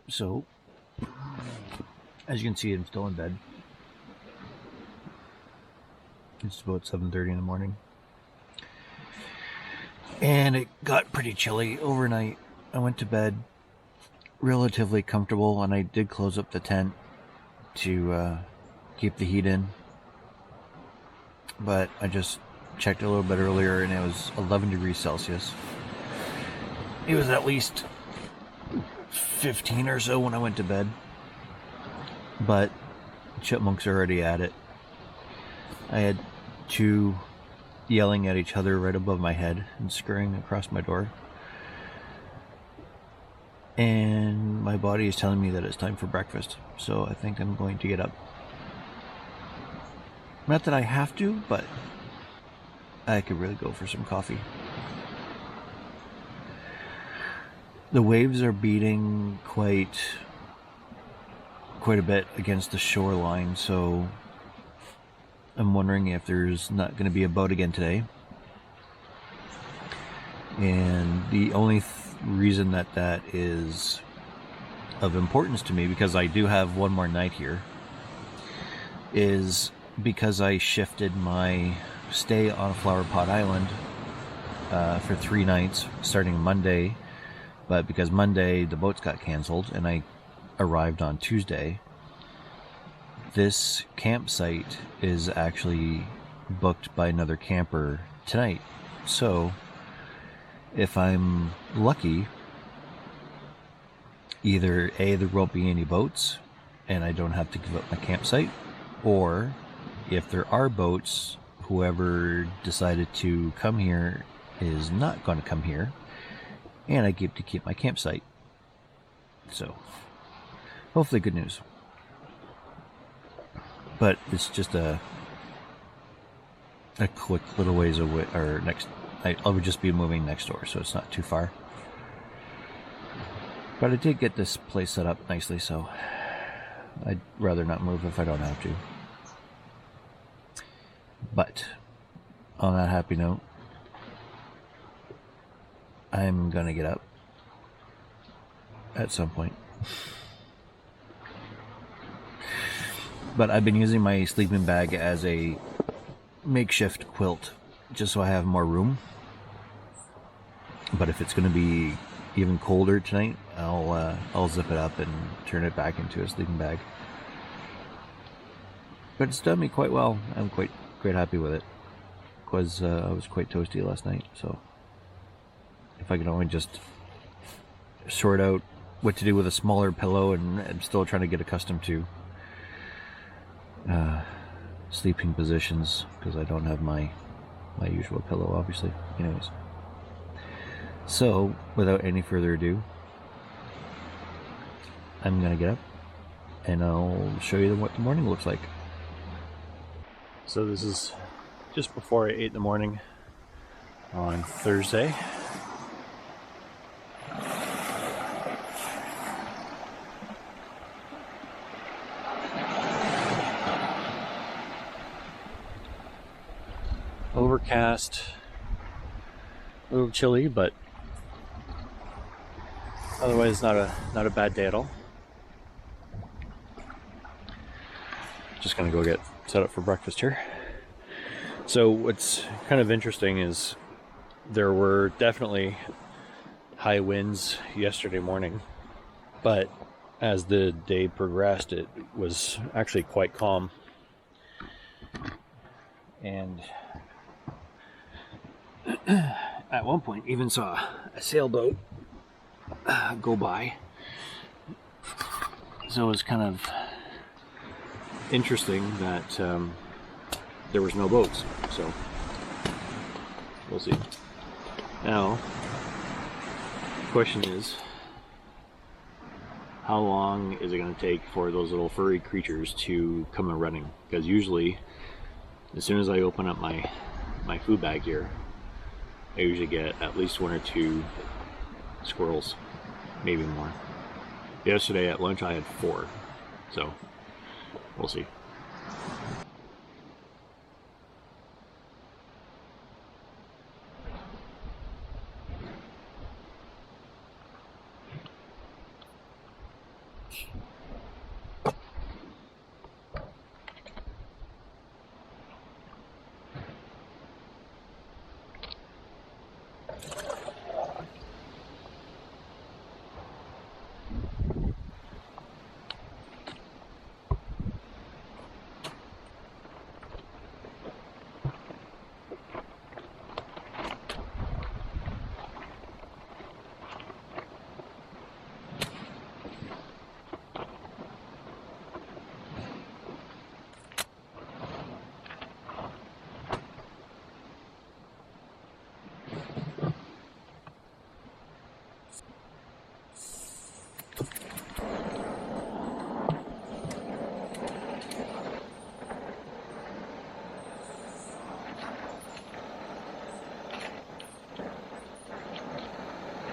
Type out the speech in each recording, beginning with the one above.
So, as you can see, I'm still in bed. It's about 7:30 in the morning. And it got pretty chilly overnight. I went to bed relatively comfortable, and I did close up the tent to keep the heat in. But I just checked a little bit earlier, and it was 11 degrees Celsius. It was at least 15 or so when I went to bed. But chipmunks are already at it. I had two yelling at each other right above my head and scurrying across my door. And my body is telling me that it's time for breakfast, so I think I'm going to get up. Not that I have to, but I could really go for some coffee. The waves are beating quite a bit against the shoreline, so I'm wondering if there's not going to be a boat again today. And the only reason that is of importance to me, because I do have one more night here, is because I shifted my stay on Flowerpot Island for 3 nights starting Monday, but because Monday the boats got canceled and I arrived on Tuesday, this campsite is actually booked by another camper tonight. So if I'm lucky, either A, there won't be any boats and I don't have to give up my campsite, or if there are boats, whoever decided to come here is not going to come here and I get to keep my campsite. So hopefully good news. But it's just a quick little ways away, or I would just be moving next door, so it's not too far. But I did get this place set up nicely, so I'd rather not move if I don't have to. But on that happy note, I'm gonna get up at some point. But I've been using my sleeping bag as a makeshift quilt, just so I have more room. But if it's going to be even colder tonight, I'll zip it up and turn it back into a sleeping bag. But it's done me quite well. I'm quite happy with it, because I was quite toasty last night. So if I can only just sort out what to do with a smaller pillow, and I'm still trying to get accustomed to sleeping positions, because I don't have my usual pillow, obviously. Anyways, so without any further ado, I'm gonna get up and I'll show you what the morning looks like. So this is just before 8 in the morning on Thursday. Overcast, a little chilly, but otherwise not a bad day at all. Just gonna go get set up for breakfast here. So what's kind of interesting is there were definitely high winds yesterday morning, but as the day progressed, it was actually quite calm. And at one point even saw a sailboat go by. So it was kind of interesting that there was no boats. So we'll see. Now, the question is, how long is it going to take for those little furry creatures to come a running? Because usually, as soon as I open up my food bag here, I usually get at least 1 or 2 squirrels, maybe more. Yesterday at lunch I had 4, so we'll see.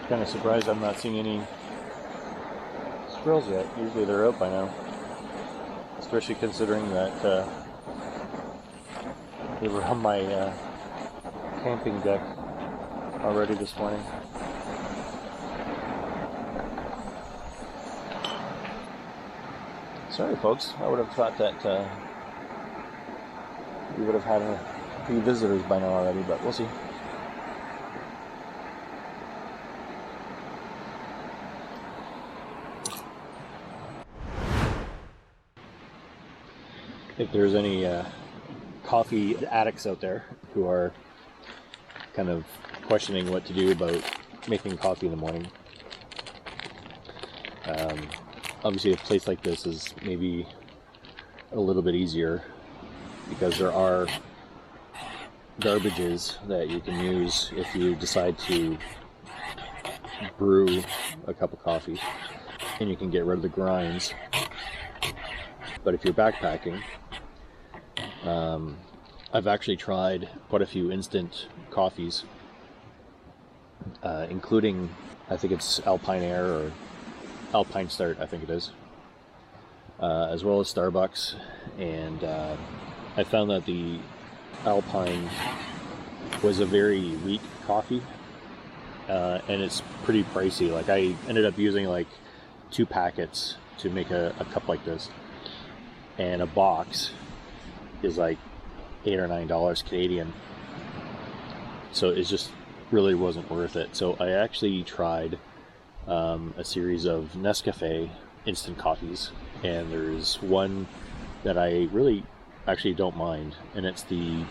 Kind of surprised I'm not seeing any squirrels yet. Usually they're out by now, especially considering that they were on my camping deck already this morning. Sorry folks, I would have thought that we would have had a few visitors by now already, but we'll see. If there's any coffee addicts out there who are kind of questioning what to do about making coffee in the morning, obviously a place like this is maybe a little bit easier because there are garbages that you can use if you decide to brew a cup of coffee, and you can get rid of the grinds. But if you're backpacking, I've actually tried quite a few instant coffees, including, I think it's Alpine Air or Alpine Start, I think it is, as well as Starbucks, and I found that the Alpine was a very weak coffee, and it's pretty pricey. Like, I ended up using like 2 packets to make a cup like this, and a box is like $8 or $9 Canadian, so it just really wasn't worth it. So I actually tried a series of Nescafe instant coffees, and there's one that I really actually don't mind, and it's the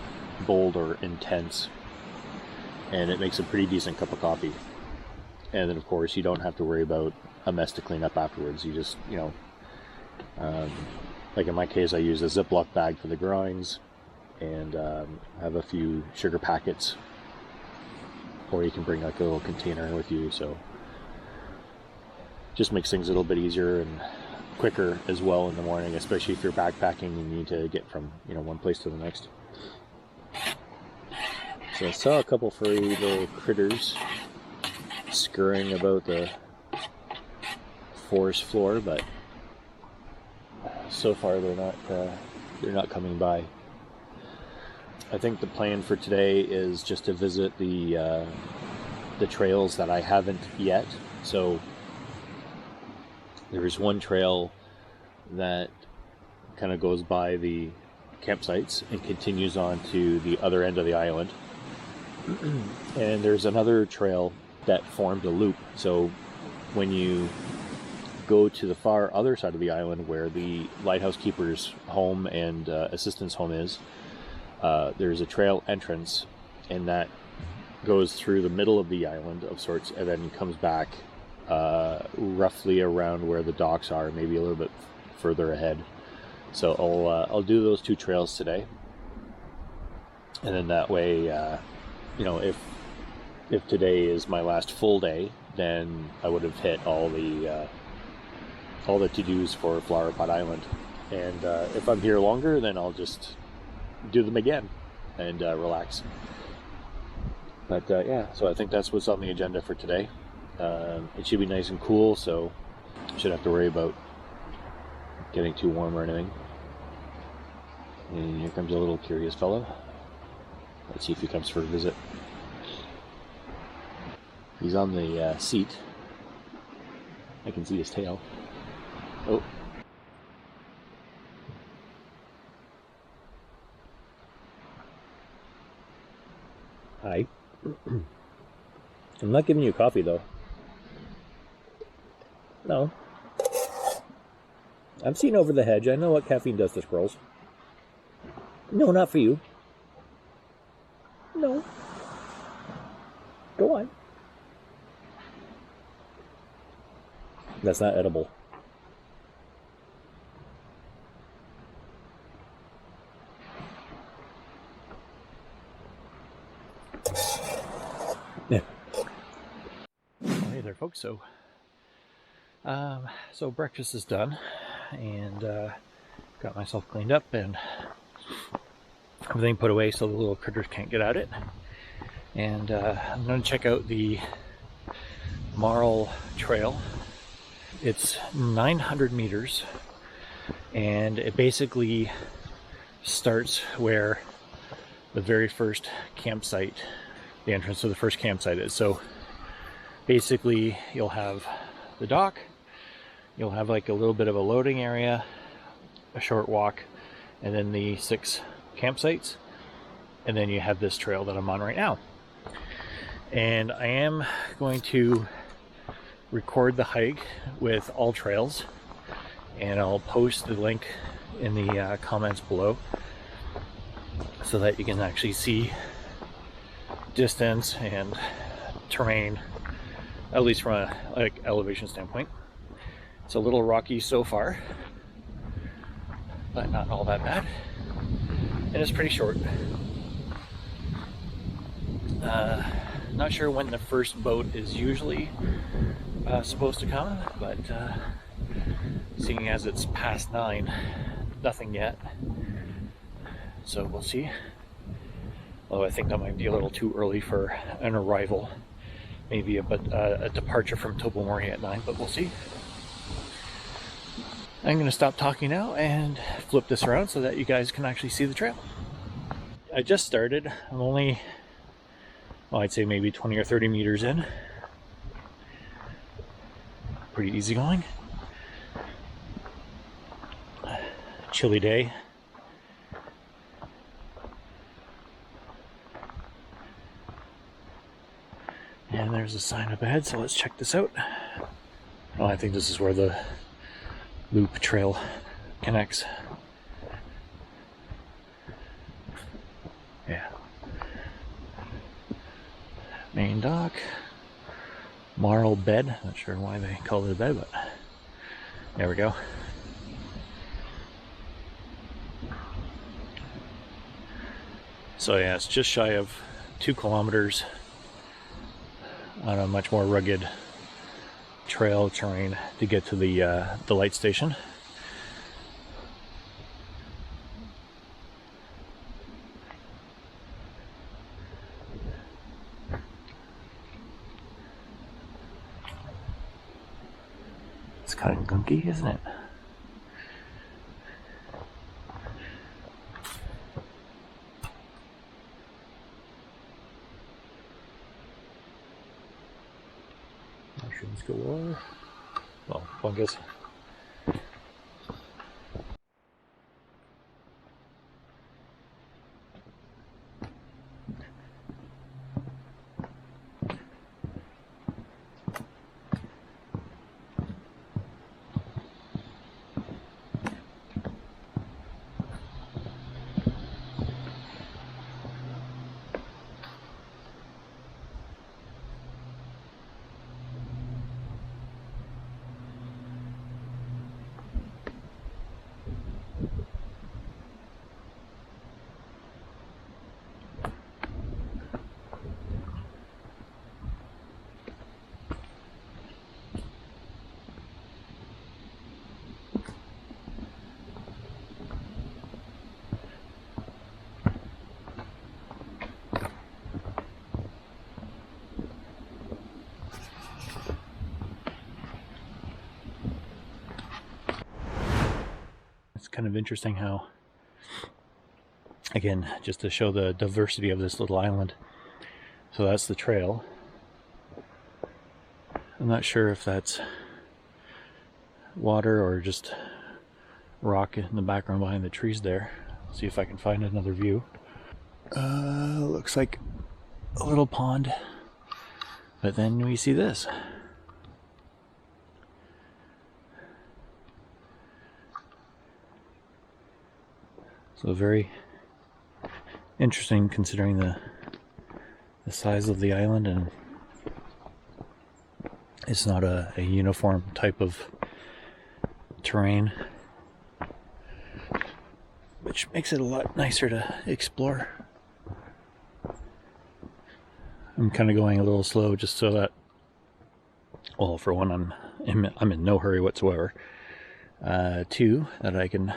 bold or intense, and it makes a pretty decent cup of coffee. And then of course you don't have to worry about a mess to clean up afterwards. You just, you know, like in my case, I use a Ziploc bag for the grinds, and have a few sugar packets, or you can bring like a little container with you, so just makes things a little bit easier and quicker as well in the morning, especially if you're backpacking and you need to get from, you know, one place to the next. So I saw a couple furry little critters scurrying about the forest floor, but so far they're not coming by. I think the plan for today is just to visit the trails that I haven't yet. So there's one trail that kind of goes by the campsites and continues on to the other end of the island. And there's another trail that formed a loop. So when you go to the far other side of the island where the lighthouse keeper's home and assistant's home is, there's a trail entrance, and that goes through the middle of the island of sorts, and then comes back roughly around where the docks are, maybe a little bit further ahead. So I'll do those 2 trails today, and then that way, you know, if today is my last full day, then I would have hit all the to-dos for Flowerpot Island. And if I'm here longer, then I'll just do them again and relax. But yeah, so I think that's what's on the agenda for today. It should be nice and cool, so I shouldn't have to worry about getting too warm or anything. And here comes a little curious fellow. Let's see if he comes for a visit. He's on the seat. I can see his tail. Oh. Hi. I'm not giving you coffee though. No. I'm seeing over the hedge. I know what caffeine does to squirrels. No, not for you. No. Go on. That's not edible. Yeah. Well, hey there, folks. So breakfast is done, and got myself cleaned up and everything put away so the little critters can't get at it. And I'm going to check out the Marl trail. It's 900 meters, and it basically starts where the very first campsite, the entrance to the first campsite is. So basically you'll have the dock, you'll have like a little bit of a loading area, a short walk, and then the 6 campsites, and then you have this trail that I'm on right now. And I am going to record the hike with all trails, and I'll post the link in the comments below so that you can actually see distance and terrain, at least from a like elevation standpoint. It's a little rocky so far, but not all that bad, and it's pretty short. Not sure when the first boat is usually supposed to come, but seeing as it's past 9, nothing yet, so we'll see. Although I think that might be a little too early for an arrival, maybe a departure from Tobermory at 9, but we'll see. I'm going to stop talking now and flip this around so that you guys can actually see the trail. I just started. I'm only, well, I'd say maybe 20 or 30 meters in. Pretty easy going. Chilly day. And there's a sign up ahead, so let's check this out. Oh, I think this is where the loop trail connects. Yeah. Main dock. Marl bed. Not sure why they call it a bed, but there we go. So yeah, it's just shy of 2 kilometers on a much more rugged trail terrain to get to the light station. It's kind of gunky, isn't it? Mushrooms galore. Well, fungus. It's kind of interesting how, again, just to show the diversity of this little island. So that's the trail. I'm not sure if that's water or just rock in the background behind the trees there. See if I can find another view. Looks like a little pond, but then we see this. So very interesting considering the size of the island, and it's not a uniform type of terrain, which makes it a lot nicer to explore. I'm kind of going a little slow just so that, well, for one, I'm in no hurry whatsoever. Two, that I can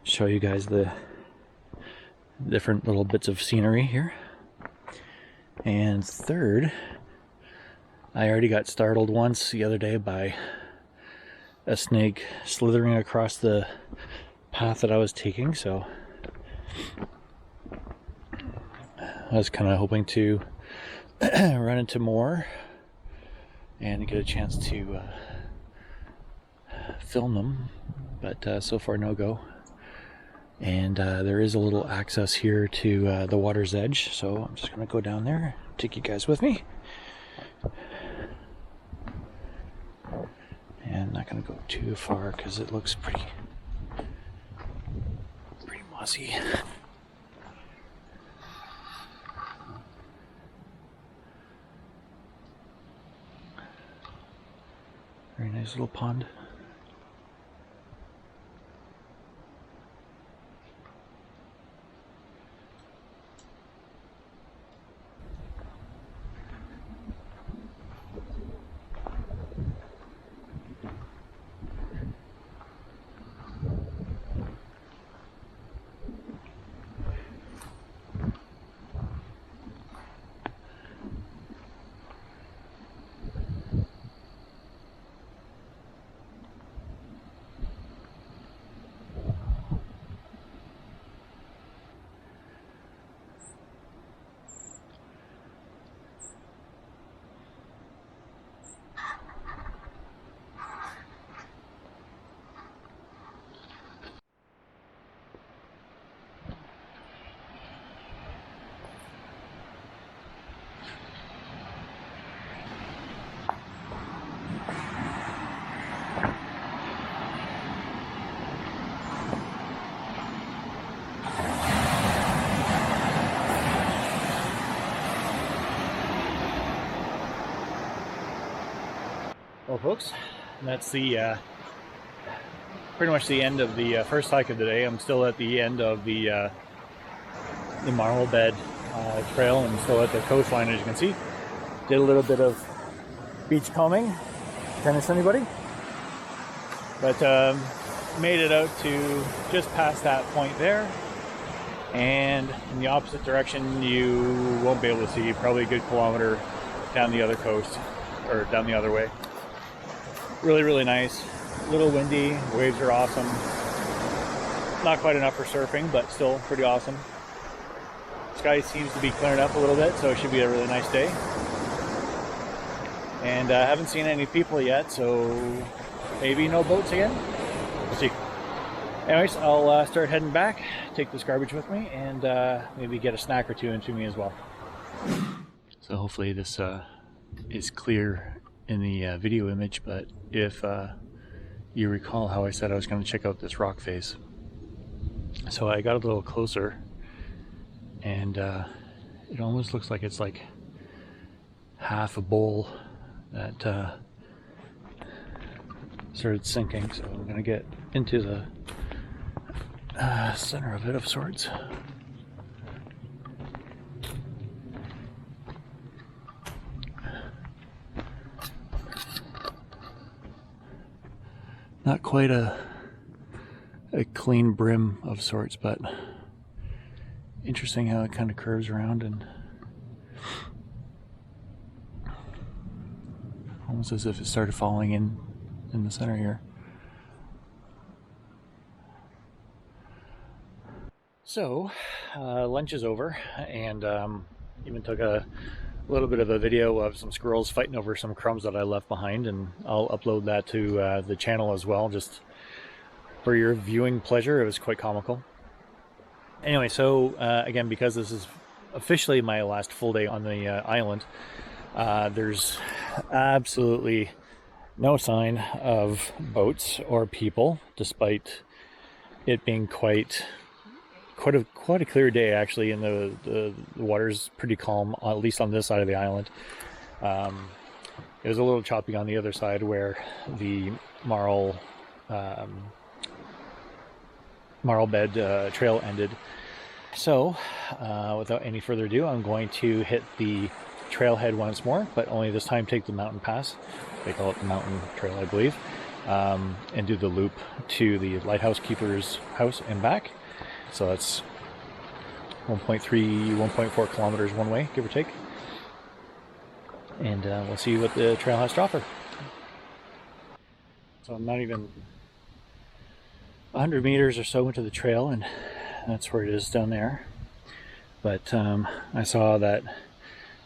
show you guys the different little bits of scenery here. And third, I already got startled once the other day by a snake slithering across the path that I was taking, so I was kind of hoping to run into more and get a chance to film them, but so far no go. And there is a little access here to the water's edge, so I'm just going to go down there, take you guys with me. And not going to go too far because it looks pretty mossy. Very nice little pond. Well, folks, that's the pretty much the end of the first hike of the day. I'm still at the end of the Marl bed trail, and still at the coastline, as you can see. Did a little bit of beach combing. Tennis, anybody? But made it out to just past that point there, and in the opposite direction you won't be able to see, probably a good kilometer down the other coast, or down the other way. Really, really nice. A little windy, waves are awesome. Not quite enough for surfing, but still pretty awesome. Sky seems to be clearing up a little bit, so it should be a really nice day. And I haven't seen any people yet, so maybe no boats again. We'll see. Anyways, I'll start heading back, take this garbage with me, and maybe get a snack or two into me as well. So hopefully this is clear in the video image, but if you recall how I said I was going to check out this rock face. So I got a little closer, and it almost looks like it's like half a bowl that started sinking, so I'm going to get into the center of it of sorts. Not quite a clean brim of sorts, but interesting how it kind of curves around and almost as if it started falling in the center here. So lunch is over, and even took a a little bit of a video of some squirrels fighting over some crumbs that I left behind, and I'll upload that to the channel as well, just for your viewing pleasure. It was quite comical. Anyway, so again, because this is officially my last full day on the island, there's absolutely no sign of boats or people, despite it being quite a clear day actually, and the water's pretty calm, at least on this side of the island. It was a little choppy on the other side where the Marl bed trail ended. So without any further ado, I'm going to hit the trailhead once more, but only this time take the mountain pass. They call it the mountain trail, I believe, and do the loop to the lighthouse keeper's house and back. So that's 1.3, 1.4 kilometers one way, give or take. And we'll see what the trail has to offer. So I'm not even 100 meters or so into the trail, and that's where it is down there. But I saw that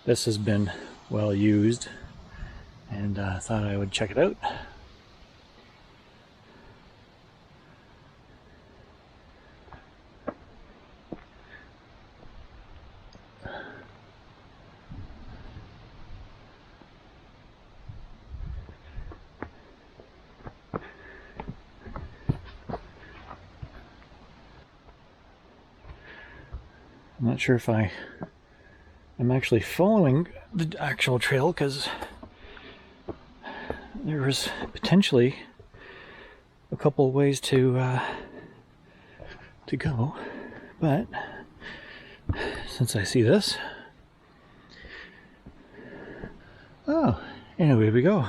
this has been well used, and thought I would check it out. I'm not sure if I'm actually following the actual trail, because there was potentially a couple of ways to go, but since I see this, oh, and away we go.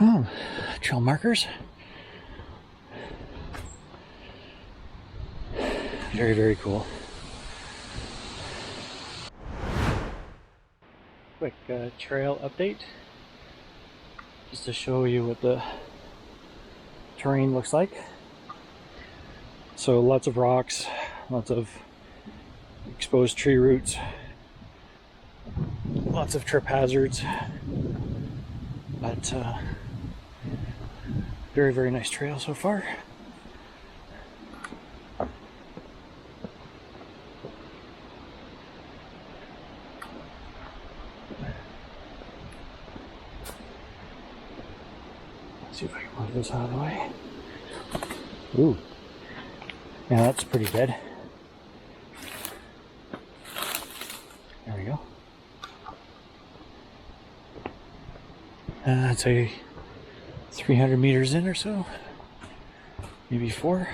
Oh, trail markers. Very, very cool. Quick trail update, just to show you what the terrain looks like. So lots of rocks, lots of exposed tree roots, lots of trip hazards, but very, very nice trail so far. Let's see if I can move this out of the way. Ooh, yeah, that's pretty dead. There we go. I'd say 300 meters in or so, maybe 4.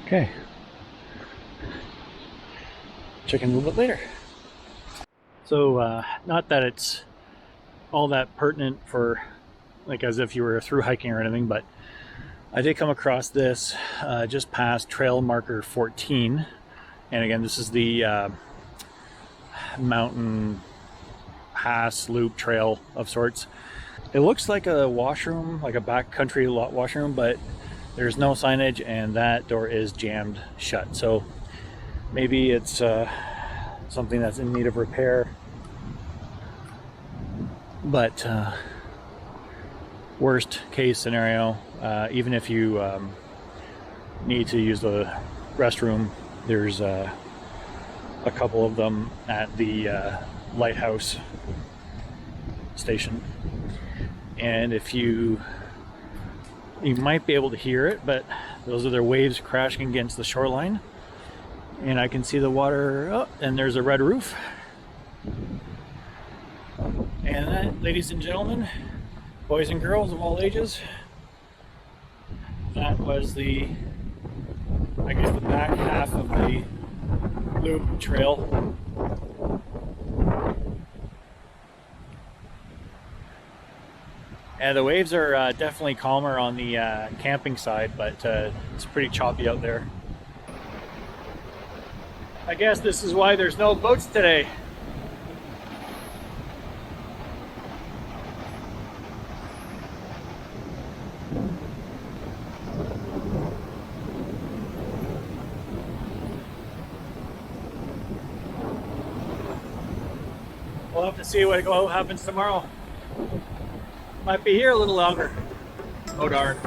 Okay, check in a little bit later. So not that it's all that pertinent for, like, as if you were through hiking or anything, but I did come across this just past trail marker 14, and again, this is the mountain pass loop trail of sorts. It looks like a washroom, like a backcountry washroom, but there's no signage, and that door is jammed shut. So maybe it's something that's in need of repair, but worst case scenario, even if you need to use the restroom, there's a couple of them at the lighthouse station, and if you might be able to hear it, but those are their waves crashing against the shoreline, and I can see the water. Oh, and there's a red roof, and that, ladies and gentlemen, boys and girls of all ages, that was the, I guess, the back half of the loop trail. And the waves are definitely calmer on the camping side, but it's pretty choppy out there. I guess this is why there's no boats today. We'll have to see what happens tomorrow. Might be here a little longer. Oh darn.